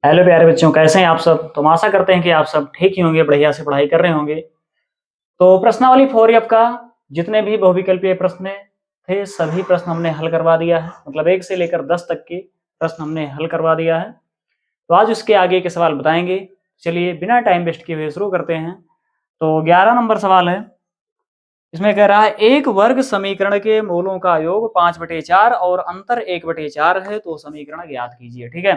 Hello प्यारे बच्चों, कैसे हैं आप सब। तो हम आशा करते हैं कि आप सब ठीक ही होंगे, बढ़िया से पढ़ाई कर रहे होंगे। तो प्रश्नावली 4F का जितने भी बहुविकल्पीय प्रश्न थे सभी प्रश्न हमने हल करवा दिया है। मतलब 1 से लेकर 10 तक के प्रश्न हमने हल करवा दिया है। तो आज उसके आगे के सवाल बताएंगे। चलिए बिना टाइम वेस्ट किए हुए शुरू करते हैं। तो 11 नंबर सवाल है। इसमें कह रहा है एक वर्ग समीकरण के मूलों का योग 5/4 और अंतर 1/4 है, तो समीकरण ज्ञात कीजिए। ठीक है,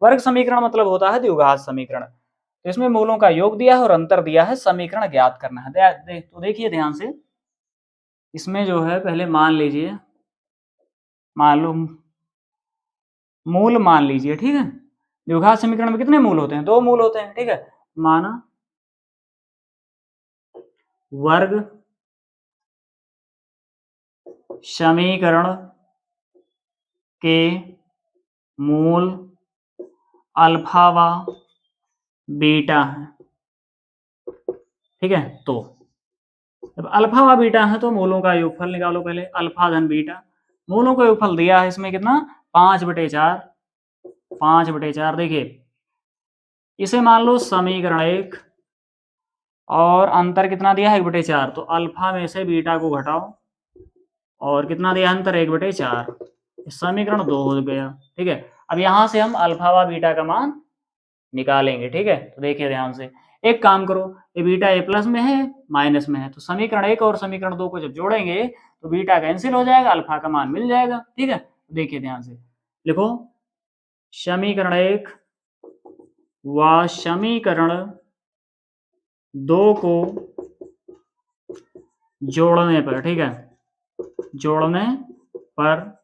वर्ग समीकरण मतलब होता है द्विघात समीकरण। तो इसमें मूलों का योग दिया है और अंतर दिया है, समीकरण ज्ञात करना है। तो देखिए ध्यान से, इसमें जो है पहले मान लीजिए, मान लो मूल मान लीजिए। ठीक है, द्विघात समीकरण में कितने मूल होते हैं? 2 मूल होते हैं। ठीक है, माना वर्ग समीकरण के मूल अल्फा व बीटा है। ठीक है, तो जब अल्फा व बीटा है तो मूलों का योगफल निकालो। पहले अल्फा धन बीटा, मूलों का योगफल दिया है इसमें कितना? 5/4। 5/4 देखिए, इसे मान लो समीकरण 1 और अंतर कितना दिया है? 1/4। तो अल्फा में से बीटा को घटाओ और कितना दिया अंतर? 1/4। समीकरण 2 हो गया। ठीक है, अब यहां से हम अल्फा व बीटा का मान निकालेंगे। ठीक है, तो देखिए ध्यान से, एक काम करो, ये बीटा ए प्लस में है माइनस में है, तो समीकरण 1 और समीकरण 2 को जब जोड़ेंगे तो बीटा कैंसिल हो जाएगा, अल्फा का मान मिल जाएगा। ठीक है, तो देखिए ध्यान से लिखो, समीकरण 1 व समीकरण 2 को जोड़ने पर, ठीक है, जोड़ने पर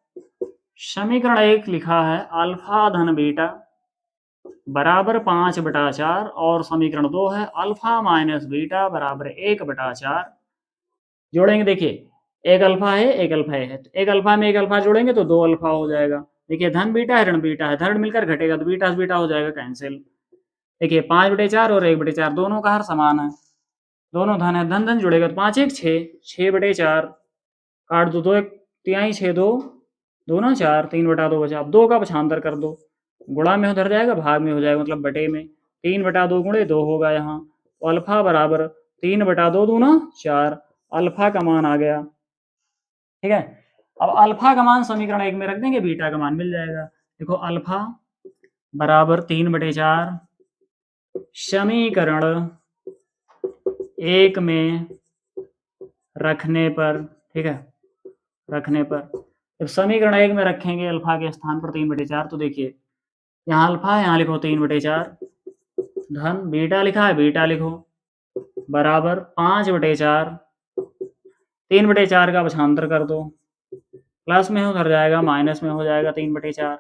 समीकरण 1 लिखा है अल्फा धन बीटा बराबर 5/4 और समीकरण 2 है अल्फा माइनस बीटा बराबर 1/4। जोड़ेंगे, देखिए एक अल्फा है एक अल्फा है, तो एक अल्फा में एक अल्फा जोड़ेंगे तो 2 अल्फा हो जाएगा। देखिए धन बीटा है ऋण बीटा है, धन मिलकर घटेगा तो बीटा से बीटा हो जाएगा कैंसिल। देखिए 5/4 और 1/4 दोनों का हर समान है, दोनों धन है, धन धन जुड़ेगा तो 5 1 6, 6/4 काट दो, 2 1 तिहाई 6 2 2 ना 4, 3/2 बचा। अब 2 का पक्षांतर कर दो, गुणा में उधर जाएगा भाग में हो जाएगा, मतलब बटे में 3/2 गुणे 2 होगा यहाँ। तो अल्फा बराबर 3/2 दूना 4, अल्फा का मान आ गया। ठीक है, अब अल्फा का मान समीकरण 1 में रख देंगे, बीटा का मान मिल जाएगा। देखो अल्फा बराबर 3/4 समीकरण 1 में रखने पर, ठीक है, रखने पर जब समीकरण 1 में रखेंगे अल्फा के स्थान पर 3/4, तो देखिए यहाँ अल्फा है, यहाँ लिखो 3/4, धन बीटा लिखा है बीटा लिखो बराबर 5/4, 3/4 का पक्षांतर कर दो, प्लस में उधर जाएगा माइनस में हो जाएगा 3/4।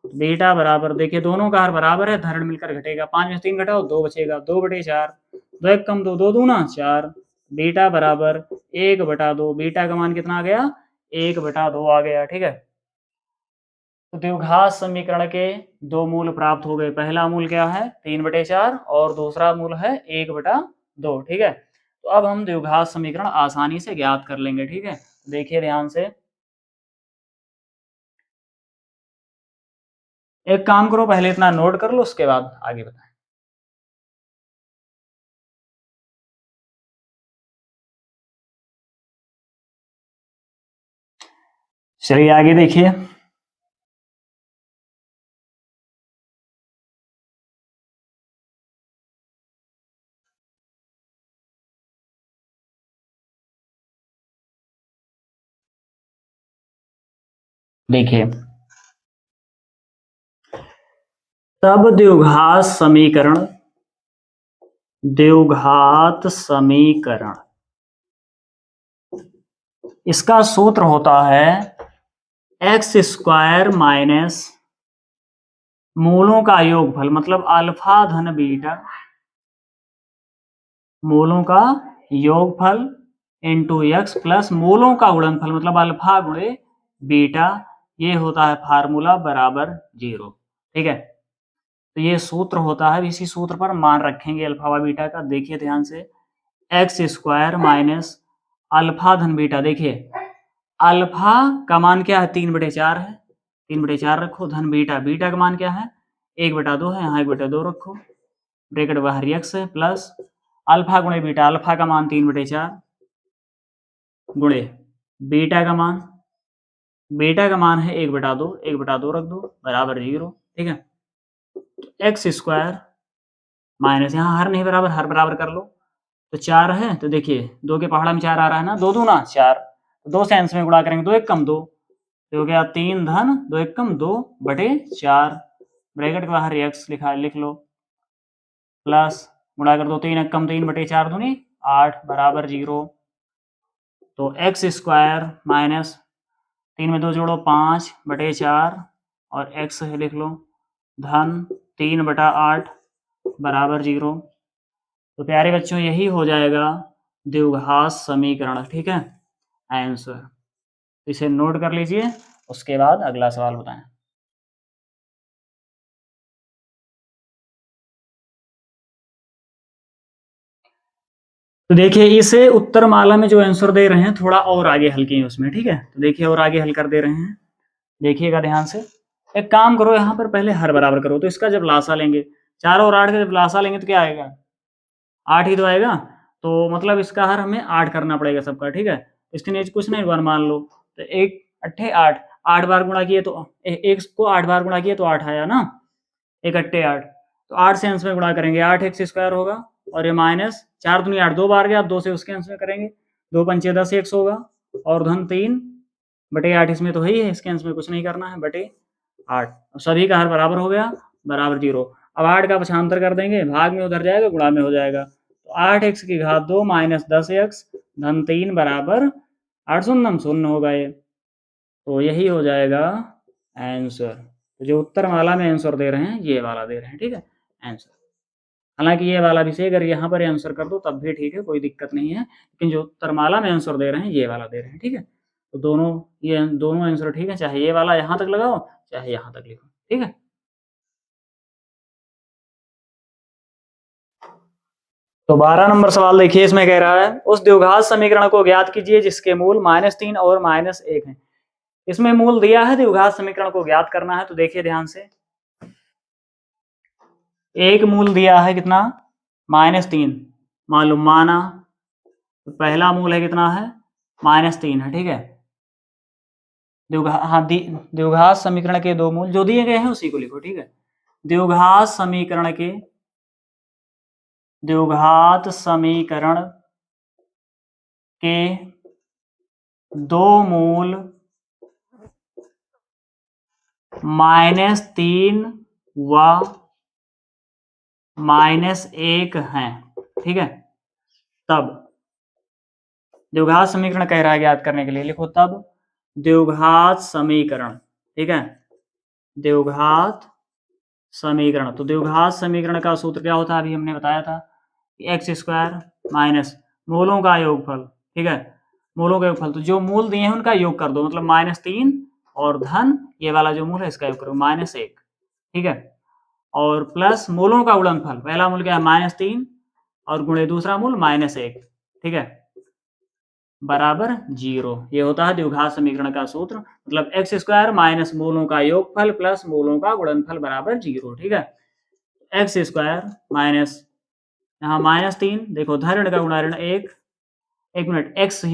बीटा बराबर, देखिए दोनों का हर बराबर है, धरण मिलकर घटेगा, 5 में से 3 घटाओ 2 बचेगा, 2/4, 2 1 कम 2 2 दूना 4, बीटा बराबर 1/2। बीटा का मान कितना आ गया? 1/2 आ गया। ठीक है, तो द्विघात समीकरण के 2 मूल प्राप्त हो गए। पहला मूल क्या है? 3/4 और दूसरा मूल है 1/2। ठीक है, तो अब हम द्विघात समीकरण आसानी से ज्ञात कर लेंगे। ठीक है, देखिए ध्यान से, एक काम करो, पहले इतना नोट कर लो, उसके बाद आगे बताएं। चलिए आगे देखिए, देखिए तब द्विघात समीकरण इसका सूत्र होता है x² माइनस मूलों का योगफल, मतलब अल्फा धन बीटा, मूलों का योगफल इंटू x प्लस मूलों का गुणनफल, मतलब अल्फा गुणे बीटा, ये होता है फार्मूला बराबर 0। ठीक है, तो ये सूत्र होता है, इसी सूत्र पर मान रखेंगे अल्फा व बीटा का। देखिए ध्यान से, x² माइनस अल्फा धन बीटा, देखिए अल्फा का मान क्या है? 3/4 है, 3/4 रखो, धन बीटा, बीटा का मान क्या है? 1/2 है, यहाँ 1/2 रखो, ब्रैकेट बाहर x है प्लस अल्फा गुणे बीटा, अल्फा का मान 3/4 गुणे बीटा का मान, बीटा का मान है 1/2, 1/2 रख दो बराबर 0, ठीक है। एक्स स्क्वायर माइनस, यहाँ हर नहीं बराबर, हर बराबर कर लो, तो 4 है, तो देखिए 2 के पहाड़ा में 4 आ रहा है ना, 2 दूना 4, 2 से अंश में गुणा करेंगे, 2 1 कम 2, तो हो गया 3 धन 2 1 कम 2/4, ब्रैकेट के बाहर x लिख लो, प्लस गुणा कर दो, 3 1 कम 3/4 दूनी 8 बराबर 0, तो एक्स स्क्वायर माइनस 3 में 2 जोड़ो 5/4 और x लिख लो धन 3/8 बराबर 0। तो प्यारे बच्चों यही हो जाएगा द्विघात समीकरण, ठीक है, आंसर। इसे नोट कर लीजिए, उसके बाद अगला सवाल बताएं। तो देखिए इसे उत्तर माला में जो आंसर दे रहे हैं थोड़ा और आगे हल किए उसमें, ठीक है, तो देखिए और आगे हल कर दे रहे हैं, देखिएगा ध्यान से। एक काम करो, यहाँ पर पहले हर बराबर करो, तो इसका जब लासा लेंगे 4 और 8 का जब लासा लेंगे तो क्या आएगा, 8 ही तो आएगा, तो मतलब इसका हर हमें 8 करना पड़ेगा सबका, ठीक है। इसके नीचे कुछ नहीं, 1 मान लो, तो 1 8 8, 8 बार गुणा किए तो एक को 8 बार गुणा किए तो 8 आया ना, 1 8 8, तो 8 से अंश में गुणा करेंगे 8x स्क्वायर होगा, और ये माइनस 4 दूनी 8, 2 बार गया, 2 से उसके अंश में करेंगे, 2 पंचे 10 x होगा, और धन 3/8, इसमें तो ही है, इसके अंश में कुछ नहीं करना है, बटे 8, सभी का हर बराबर हो गया, बराबर 0। अब 8 का पक्षांतर कर देंगे, भाग में उधर जाएगा, गुणा में हो जाएगा, तो 8x की घात 2 माइनस 10x धन 3 बराबर 8 शून्य 0 होगा ये, तो यही हो जाएगा आंसर। तो जो उत्तर माला में आंसर दे रहे हैं ये वाला दे रहे हैं, ठीक है, आंसर। हालांकि ये वाला भी सही, अगर यहाँ पर आंसर कर दो तब भी ठीक है, कोई दिक्कत नहीं है, लेकिन जो उत्तर माला में आंसर दे रहे हैं ये वाला दे रहे हैं, ठीक है। तो दोनों, ये दोनों आंसर ठीक है, चाहे ये वाला यहाँ तक लगाओ चाहे यहाँ तक लिखो, ठीक है। तो 12 नंबर सवाल देखिए, इसमें कह रहा है उस द्विघात समीकरण को ज्ञात कीजिए जिसके मूल -3 और -1 है। इसमें मूल दिया है, द्विघात समीकरण को ज्ञात करना है, तो देखिए ध्यान से, एक मूल दिया है कितना, -3, मालूम माना, तो पहला मूल है कितना है, -3 है, ठीक है। द्विघात समीकरण के दो मूल जो दिए गए हैं उसी को लिखो, ठीक है। द्विघात समीकरण के दो मूल -3 व -1 हैं, ठीक है। तब द्विघात समीकरण कह रहा है ज्ञात करने के लिए, लिखो तब द्विघात समीकरण, ठीक है, द्विघात समीकरण। तो द्विघात समीकरण का सूत्र क्या होता है, अभी हमने बताया था, एक्स स्क्वायर माइनस मूलों का योगफल, ठीक है, मूलों का योगफल, तो जो मूल दिए हैं उनका योग कर दो, मतलब -3 और धन ये वाला जो मूल है इसका योग करो -1, ठीक है, और प्लस मूलों का गुणनफल, पहला मूल क्या है -3 और गुणे दूसरा मूल -1, ठीक है, बराबर 0। ये होता है द्विघात समीकरण का सूत्र, मतलब एक्स स्क्वायर माइनस मूलों का योगफल प्लस मूलों का गुणनफल बराबर 0, ठीक है। एक्स स्क्वायर माइनस यहाँ -3, देखो धन का गुणा ऋण 1, एक मिनट, एक्स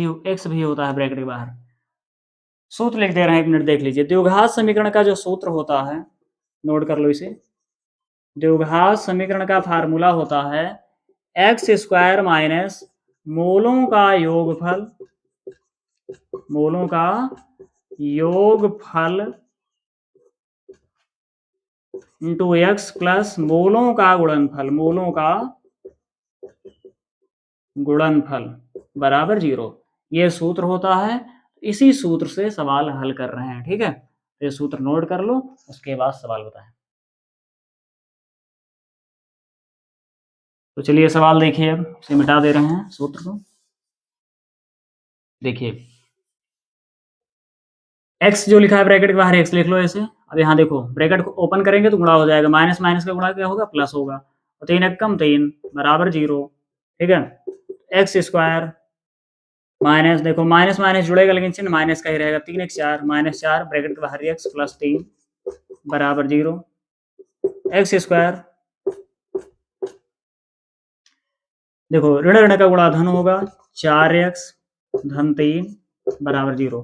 भी होता है ब्रैकेट के बाहर, सूत्र लिख दे रहे हैं, एक मिनट देख लीजिए। द्विघात समीकरण का जो सूत्र होता है, नोट कर लो इसे, द्विघात समीकरण का फार्मूला होता है एक्स स्क्वायर माइनस मूलों का योगफल इंटू एक्स प्लस मूलों का गुणनफल बराबर 0। ये सूत्र होता है, इसी सूत्र से सवाल हल कर रहे हैं, ठीक है। ये सूत्र नोट कर लो, उसके बाद सवाल बताएं। तो चलिए सवाल देखिए, अब इसे मिटा दे रहे हैं सूत्र को। देखिए x जो लिखा है ब्रैकेट के बाहर x लिख लो ऐसे। अब यहाँ देखो ब्रैकेट को ओपन करेंगे तो गुणा हो जाएगा, माइनस माइनस का गुणा क्या होगा, प्लस होगा, और 3 1 कम 3 बराबर 0, ठीक है। एक्स स्क्वायर माइनस, देखो माइनस माइनस जुड़ेगा लेकिन चिन्ह माइनस का ही रहेगा, 3 1 4 -4 ब्रैकेट के बाहर x प्लस 3 बराबर 0, एक्स स्क्वायर, देखो ऋण ऋण का गुणा धन होगा, 4x धन 3 बराबर 0।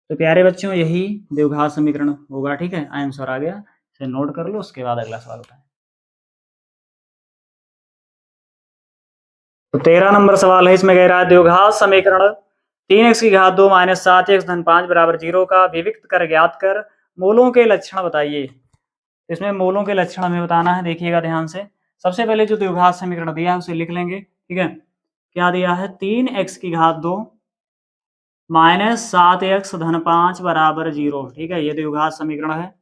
तो प्यारे बच्चों यही द्विघात समीकरण होगा। ठीक है, आंसर आ गया, इसे नोट कर लो, उसके बाद अगला सवाल होता है। तो 13 नंबर सवाल है, इसमें कह रहा है द्विघात समीकरण 3x की घात 2 माइनस 7x धन 5 बराबर 0 का विविक्त कर ज्ञात कर, मूलों के लक्षण बताइए। इसमें मूलों के लक्षण हमें बताना है, देखिएगा ध्यान से। सबसे पहले जो द्विघात समीकरण दिया है उसे लिख लेंगे। ठीक है, क्या दिया है, 3x की घात 2 माइनस 7x धन 5 बराबर 0। ठीक है, ये द्विघात समीकरण है।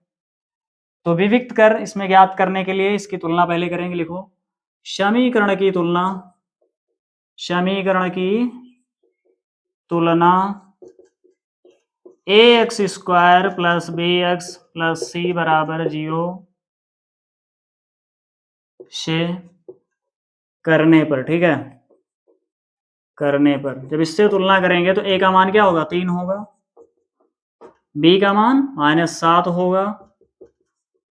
तो विविक्त कर इसमें ज्ञात करने के लिए इसकी तुलना पहले करेंगे, लिखो समीकरण की तुलना, समीकरण की तुलना ax square plus bx plus c बराबर 0 से करने पर। ठीक है, करने पर जब इससे तुलना करेंगे तो a का मान क्या होगा, 3 होगा, b का मान -7 होगा,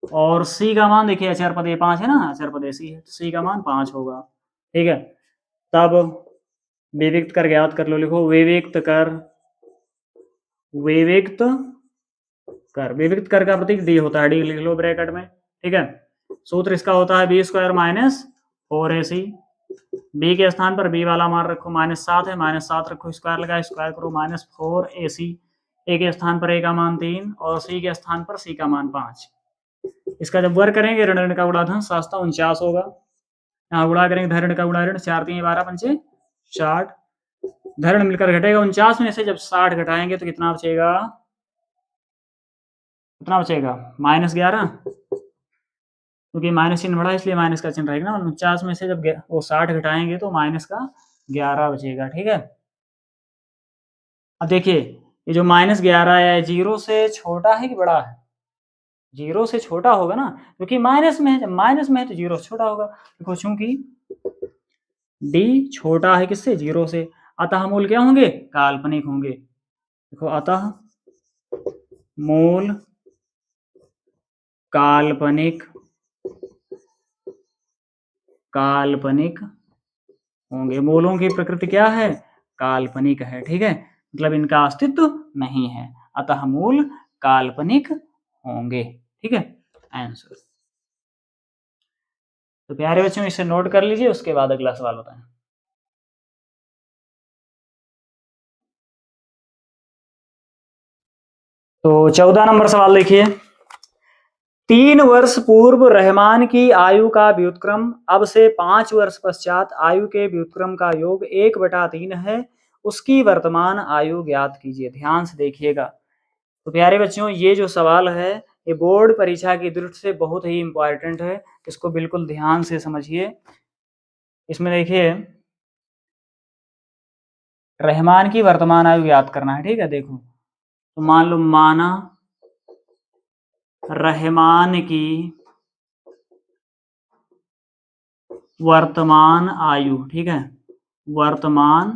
और c का मान देखिए अचर पद ये 5 है ना, अचर पद c है, c का मान 5 होगा। ठीक है, तब विविक्त कर ज्ञात कर लो, लिखो विविक्त कर, विविक्त कर, विविक्त कर का प्रतीक d होता है, d लिख लो ब्रैकेट में। ठीक है, सूत्र इसका होता है B square minus 4ac, B के स्थान पर बी वाला मान रखो, -7 है, -7 रखो, स्क्वायर लगा, स्क्वायर करो, -4ac, ए के स्थान पर ए का मान 3 और सी के स्थान पर सी का मान 5। इसका जब वर्ग करेंगे ऋण ऋण का गुणा धन 749 होगा, यहाँ गुणा करेंगे धन ऋण का गुणा ऋण, 4 3 12 पंचे 60, धन मिलकर घटेगा 49 में से जब 60 घटाएंगे तो कितना बचेगा, कितना बचेगा, -11, क्योंकि माइनस चिन्ह बढ़ा इसलिए माइनस का चिन्ह रहेगा ना। 49 में से जब वो 60 घटाएंगे तो माइनस का 11 बचेगा। ठीक है, अब देखिए ये जो -11 है, 0 से छोटा है कि बड़ा है, 0 से छोटा होगा ना, क्योंकि माइनस में है, जब माइनस में है तो 0 से छोटा होगा। देखो चूंकि d छोटा है किससे, 0 से, अतः मूल क्या होंगे, काल्पनिक होंगे। देखो अतः मूल काल्पनिक, काल्पनिक होंगे। मूलों की प्रकृति क्या है, काल्पनिक है। ठीक है, मतलब इनका अस्तित्व नहीं है, अतः मूल काल्पनिक होंगे। ठीक है, आंसर। तो प्यारे बच्चों इसे नोट कर लीजिए, उसके बाद अगला सवाल बताएं। तो 14 नंबर सवाल देखिए, 3 वर्ष पूर्व रहमान की आयु का व्युत्क्रम अब से 5 वर्ष पश्चात आयु के व्युत्क्रम का योग 1/3 है, उसकी वर्तमान आयु ज्ञात कीजिए। ध्यान से देखिएगा। तो प्यारे बच्चों ये जो सवाल है ये बोर्ड परीक्षा की दृष्टि से बहुत ही इंपॉर्टेंट है, इसको बिल्कुल ध्यान से समझिए। इसमें देखिए रहमान की वर्तमान आयु ज्ञात करना है। ठीक है, देखो तो मान लो, माना रहमान की वर्तमान आयु, ठीक है, वर्तमान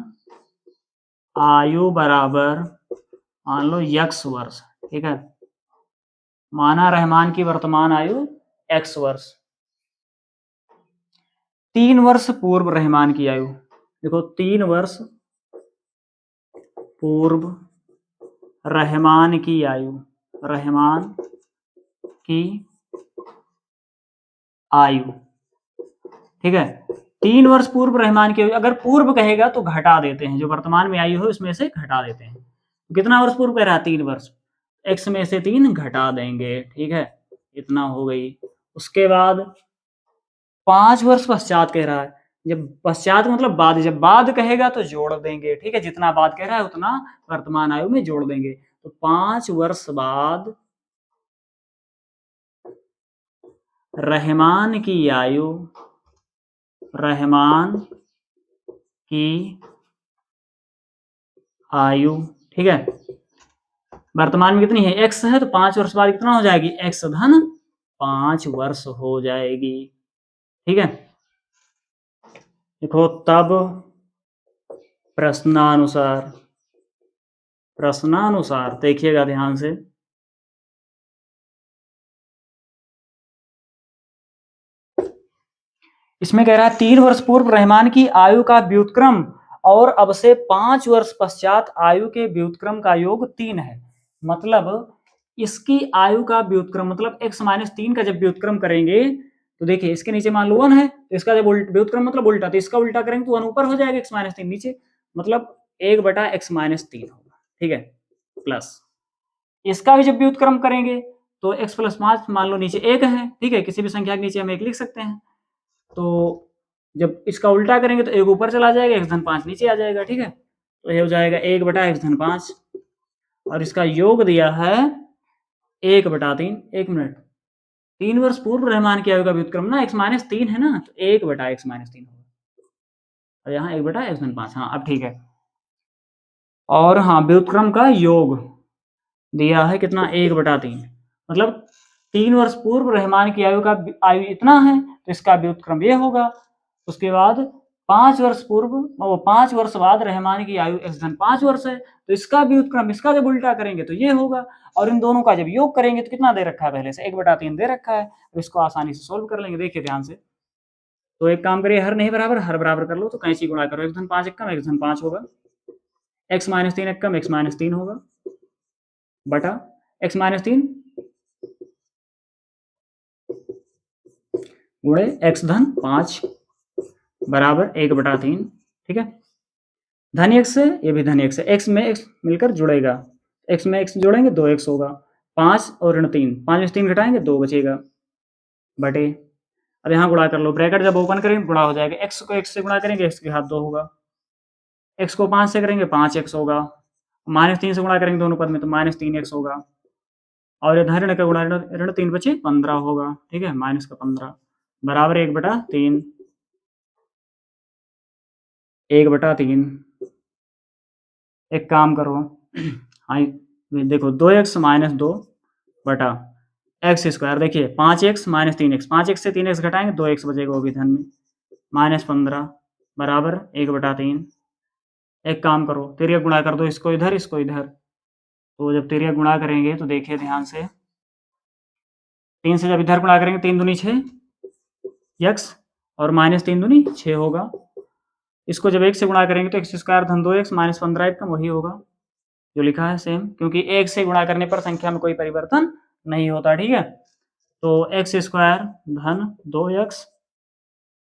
आयु बराबर मान लो x वर्ष। ठीक है, माना रहमान की वर्तमान आयु x वर्ष, 3 वर्ष पूर्व रहमान की आयु, देखो 3 वर्ष पूर्व रहमान की आयु, रहमान की आयु। ठीक है, 3 वर्ष पूर्व रहमान की आयु, अगर पूर्व कहेगा तो घटा देते हैं, जो वर्तमान में आयु हो उसमें से घटा देते हैं। तो कितना वर्ष पूर्व कह रहा है, 3 वर्ष, x में से 3 घटा देंगे। ठीक है, इतना हो गई। उसके बाद 5 वर्ष पश्चात कह रहा है, जब पश्चात मतलब बाद, जब बाद कहेगा तो जोड़ देंगे। ठीक है, जितना बाद कह रहा है उतना वर्तमान आयु में जोड़ देंगे। तो 5 वर्ष बाद रहमान की आयु, रहमान की आयु, ठीक है, वर्तमान में कितनी है, x है, तो 5 वर्ष बाद कितना हो जाएगी, x धन 5 वर्ष हो जाएगी। ठीक है, देखो तब प्रश्नानुसार, प्रश्नानुसार देखिएगा ध्यान से, इसमें कह रहा है 3 वर्ष पूर्व रहमान की आयु का व्युत्क्रम और अब से 5 वर्ष पश्चात आयु के व्युत्क्रम का योग 3 है। मतलब इसकी आयु का व्युत्क्रम मतलब x माइनस 3 का जब व्युत्क्रम करेंगे तो देखिए इसके नीचे मान लो 1 है तो इसका जब व्युत्क्रम मतलब उल्टा, तो इसका उल्टा करेंगे तो 1 ऊपर हो जाएगा, x माइनस 3 नीचे, मतलब 1/x माइनस 3 होगा। ठीक है, प्लस इसका भी जब व्युत्क्रम करेंगे तो x प्लस 5 मान लो नीचे 1 है। ठीक है, किसी भी संख्या के नीचे हम 1 लिख सकते हैं। तो जब इसका उल्टा करेंगे तो 1 ऊपर चला जाएगा, x धन 5 नीचे आ जाएगा। ठीक है, तो ये हो जाएगा 1/x धन 5 और इसका योग दिया है 1/3। 1 मिनट, 3 वर्ष पूर्व रहमान की आयु का व्युत्क्रम ना x माइनस 3 है ना, तो 1/x माइनस 3 होगा और यहाँ 1/x धन 5। हाँ अब ठीक है, और हाँ व्युत्क्रम का योग दिया है कितना, 1/3। मतलब 3 वर्ष पूर्व रहमान की आयु इतना है तो इसका व्युत्क्रम ये होगा। उसके बाद 5 वर्ष पूर्व वो 5 वर्ष बाद रहमान की आयु x धन 5 वर्ष है तो इसका व्युत्क्रम, इसका जब उल्टा करेंगे तो ये होगा, और इन दोनों का जब योग करेंगे तो कितना दे रखा है पहले से, 1/3 दे रखा है। तो इसको आसानी से सोल्व कर लेंगे। देखिए ध्यान से, तो एक काम करिए, हर नहीं बराबर हर बराबर कर लो, तो कैंची गुणा करो, x धन 5 एक कम x धन 5 होगा, x माइनस 3 एक कम x माइनस 3 होगा बटा x माइनस 3 गुणे x धन 5 बराबर 1/3। ठीक है, धन x है, ये भी धन x है, x में x मिलकर जुड़ेगा, x में x जोड़ेंगे 2x होगा, 5 और ऋण 3, 5 में से 3 घटाएंगे 2 बचेगा बटे, अब यहाँ गुणा कर लो, ब्रैकेट जब ओपन करेंगे गुणा हो जाएगा, x को x से गुणा करेंगे x के घात 2 होगा, x को 5 से करेंगे 5x होगा, -3 से गुणा करेंगे दोनों पद में तो -3x होगा, और ये ऋण का गुणा ऋण 3 बचे 15 होगा। ठीक है, माइनस का 15 बराबर 1/3, 1/3। एक काम करो, हाँ देखो 2x माइनस 2 बटा एक्स स्क्वायर, देखिए 5x माइनस 3x, 5x से 3x घटाएंगे 2x बचेगा वो भी धन में, -15 बराबर 1/3। एक काम करो, तिर्यक गुणा कर दो, इसको इधर इसको इधर, तो जब तिर्यक गुणा करेंगे तो देखिए ध्यान से, 3 से जब इधर गुणा करेंगे 3 दूनी 6 x और -3 दूनी 6 होगा, इसको जब 1 से गुणा करेंगे तो x स्क्वायर धन 2x -15 एक कम वही होगा जो लिखा है सेम, क्योंकि 1 से गुणा करने पर संख्या में कोई परिवर्तन नहीं होता। ठीक है, तो x स्क्वायर धन 2x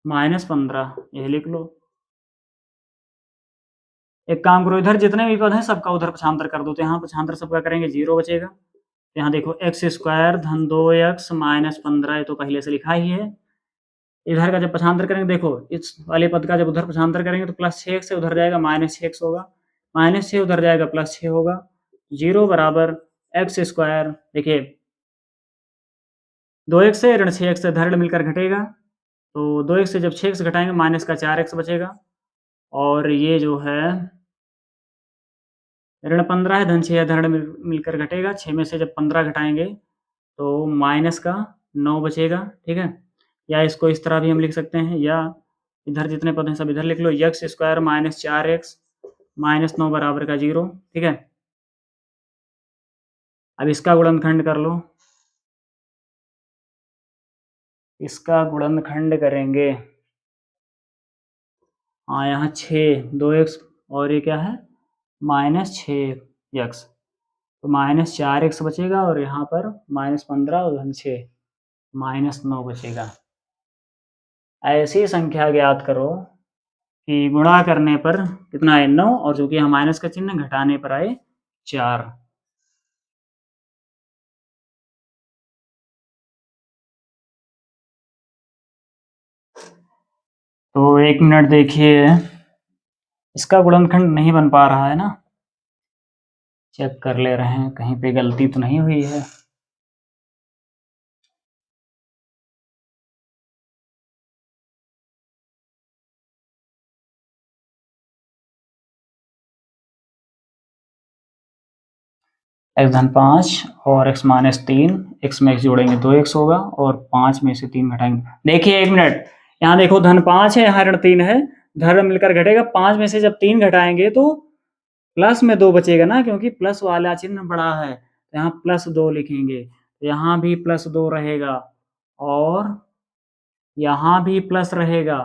-15 यही लिख लो। एक काम करो, इधर जितने भी पद हैं सबका उधर पक्षांतर कर दो, तो यहाँ पक्षांतर सबका करेंगे 0 बचेगा। यहाँ देखो x स्क्वायर धन 2x -15 ये तो पहले से लिखा ही है, इधर का जब पक्षांतर करेंगे देखो इस वाले पद का जब उधर पक्षांतर करेंगे तो +6x से उधर जाएगा -6x होगा, -6 उधर जाएगा +6 होगा, 0 बराबर x स्क्वायर, देखिए 2x से ऋण 6x से धड़ मिलकर घटेगा, तो 2x से जब 6x घटाएंगे माइनस का 4x बचेगा, और ये जो है ऋण 15 है धन 6 है, धड़ मिलकर घटेगा, 6 में से जब 15 घटाएंगे तो माइनस का 9 बचेगा। ठीक है, या इसको इस तरह भी हम लिख सकते हैं, या इधर जितने पद हैं सब इधर लिख लो, x स्क्वायर -4x -9 बराबर का 0। ठीक है, अब इसका गुणनखंड कर लो, इसका गुणनखंड करेंगे, हाँ यहाँ 6 2x और ये क्या है -6x, तो -4x बचेगा, और यहाँ पर -15 और धन 6 -9 बचेगा। ऐसी संख्या ज्ञात करो कि गुणा करने पर कितना आए 9, और जो कि यहाँ माइनस का चिन्ह घटाने पर आए 4। तो 1 मिनट देखिए, इसका गुणनखंड नहीं बन पा रहा है ना, चेक कर ले रहे हैं कहीं पे गलती तो नहीं हुई है। x धन 5 और x -3, x में x जोड़ेंगे 2x होगा, और 5 में से 3 घटाएंगे, देखिए 1 मिनट, यहाँ देखो धन 5 है, यहाँ ऋण 3 है, धन मिलकर घटेगा, 5 में से जब 3 घटाएंगे तो प्लस में 2 बचेगा ना, क्योंकि प्लस वाला चिन्ह बड़ा है, तो यहाँ +2 लिखेंगे, यहाँ भी +2 रहेगा, और यहाँ भी प्लस रहेगा,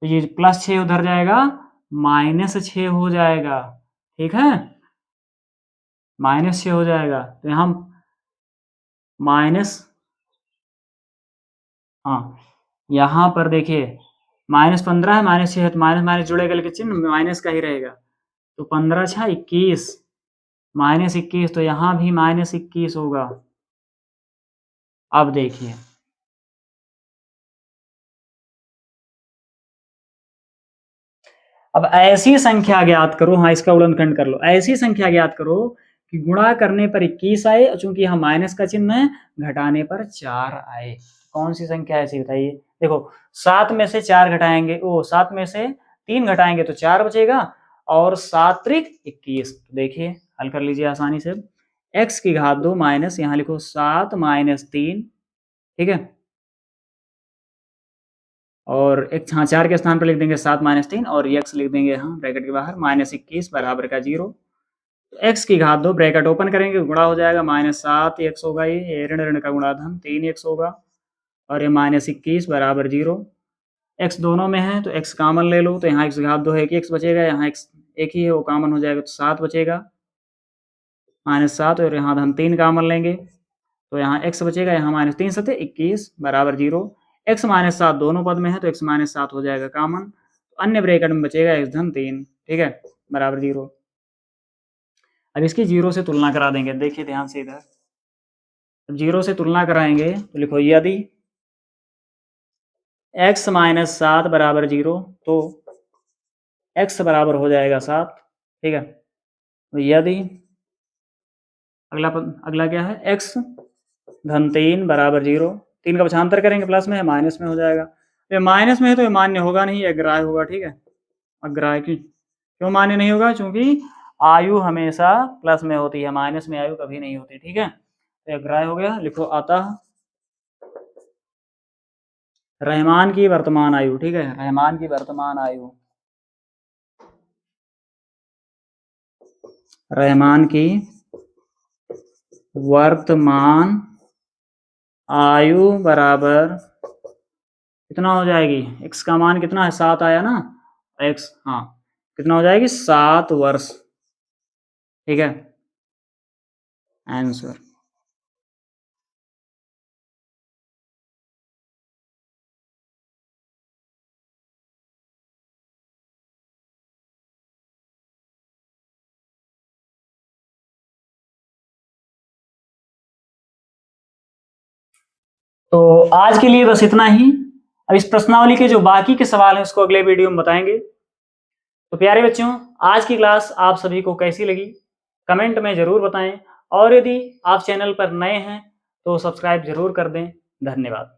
तो ये +6 उधर जाएगा, -6 हो जाएगा, ठीक है, -6 हो जाएगा। तो यहाँ माइनस, हाँ, यहाँ पर देखिए -15 है, -6 है, तो माइनस माइनस जुड़ेगा लेकिन चिन्ह माइनस का ही रहेगा। तो 15 छा 21, -21, तो यहाँ भी -21 होगा। अब देखिए, अब ऐसी संख्या ज्ञात करो, हाँ इसका उलटखंड कर लो, ऐसी संख्या ज्ञात करो कि गुणा करने पर 21 आए, चूंकि यहाँ माइनस का चिन्ह है, घटाने पर 4 आए। कौन सी संख्या ऐसी बताइए? देखो 7 में से 4 घटाएंगे, 7 में से 3 घटाएंगे तो 4 बचेगा, और 7 त्रिक 21। तो देखिए हल कर लीजिए आसानी से, x की घात 2 माइनस, यहाँ लिखो 7 - 3, ठीक है, और एक 4 के स्थान पर लिख देंगे 7 - 3, और x लिख देंगे यहाँ ब्रैकेट के बाहर -21 बराबर का 0। x की घात 2 ब्रैकेट ओपन करेंगे, गुणा हो जाएगा, -7 x होगा, ये ऋण ऋण का गुणाधन 3x होगा, और ये -21 बराबर 0। x दोनों में है तो x कॉमन ले लो, तो यहाँ x की घात 2 है, 1 x बचेगा, यहाँ x एक ही है वो कॉमन हो जाएगा, तो 7 बचेगा, -7, और यहाँ हम 3 कॉमन लेंगे, तो यहाँ x बचेगा, यहाँ -3 7 21 बराबर 0। x -7 दोनों पद में है तो x -7 हो जाएगा कॉमन, तो अन्य ब्रैकेट में बचेगा x धन 3, ठीक है, बराबर 0। अब इसकी 0 से तुलना करा देंगे, देखिए ध्यान से इधर, अब 0 से तुलना कराएंगे तो लिखो यदि x -7 बराबर 0, तो x बराबर हो जाएगा 7, ठीक है, तो यदि अगला क्या है, x धन 3 बराबर 0, 3 का पक्षांतर करेंगे प्लस में है, माइनस में हो जाएगा, ये माइनस में है तो ये मान्य होगा नहीं, अग्राह्य होगा, ठीक है, अग्राह्य क्यों मान्य नहीं होगा? क्योंकि आयु हमेशा प्लस में होती है, माइनस में आयु कभी नहीं होती, ठीक है, तो अग्राह्य हो गया। लिखो अतः रहमान की वर्तमान आयु, ठीक है, रहमान की वर्तमान आयु, रहमान की वर्तमान आयु बराबर कितना हो जाएगी, x का मान कितना है, 7 आया ना, x, हाँ, कितना हो जाएगी, 7 वर्ष, ठीक है, आंसर। तो आज के लिए बस इतना ही। अब इस प्रश्नावली के जो बाकी के सवाल हैं उसको अगले वीडियो में बताएंगे। तो प्यारे बच्चों, आज की क्लास आप सभी को कैसी लगी कमेंट में जरूर बताएं, और यदि आप चैनल पर नए हैं तो सब्सक्राइब जरूर कर दें। धन्यवाद।